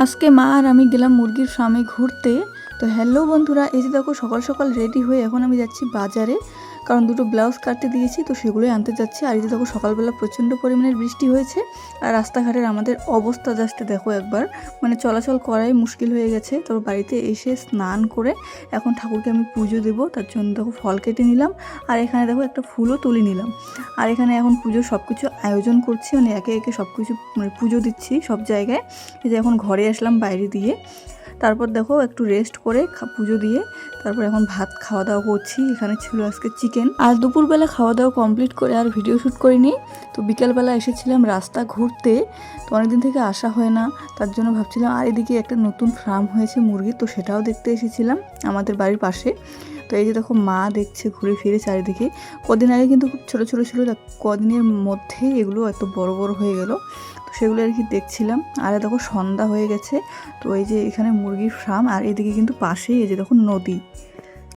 আজকে মা আর আমি গেলাম মুরগির ফার্মে ঘুরতে। তো হ্যালো বন্ধুরা, এই যে দেখো সকাল সকাল রেডি হয়ে এখন আমি যাচ্ছি বাজারে, কারণ দুটো ব্লাউজ কাটতে দিয়েছি, তো সেগুলোই আনতে যাচ্ছি। আর এই যে দেখো সকালবেলা প্রচণ্ড পরিমাণের বৃষ্টি হয়েছে, আর রাস্তাঘাটের আমাদের অবস্থা জাস্ট দেখো একবার, মানে চলাচল করাই মুশকিল হয়ে গেছে। তো বাড়িতে এসে স্নান করে এখন ঠাকুরকে আমি পুজো দেবো, তার জন্য দেখো ফল কেটে নিলাম, আর এখানে দেখো একটা ফুলও তুলে নিলাম। আর এখানে এখন পুজোর সব কিছু আয়োজন করছি, মানে একে একে সব কিছু মানে পুজো দিচ্ছি সব জায়গায়। এই যে এখন ঘরে আসলাম বাইরে দিয়ে, তারপর দেখো একটু রেস্ট করে পুজো দিয়ে তারপর এখন ভাত খাওয়া দাওয়া করছি। এখানে ছিল আজকে চিকেন। আর দুপুরবেলা খাওয়া দাওয়া কমপ্লিট করে আর ভিডিও শ্যুট করিনি। তো বিকেলবেলা এসেছিলাম রাস্তা ঘুরতে, তো অনেকদিন থেকে আসা হয় না, তার জন্য ভাবছিলাম। আর এদিকে একটা নতুন ফার্ম হয়েছে মুরগির, তো সেটাও দেখতে এসেছিলাম আমাদের বাড়ির পাশে। তো এই যে দেখো মা দেখছে ঘুরে ফিরে চারিদিকে। কদিন আগে কিন্তু খুব ছোটো ছোটো ছিল, কদিনের মধ্যেই এগুলো এত বড় বড় হয়ে গেল, তো সেগুলো আর কি দেখছিলাম। আর দেখো সন্ধ্যা হয়ে গেছে। তো এই যে এখানে মুরগির ফার্ম, আর এদিকে কিন্তু পাশেই এই যে দেখো নদী।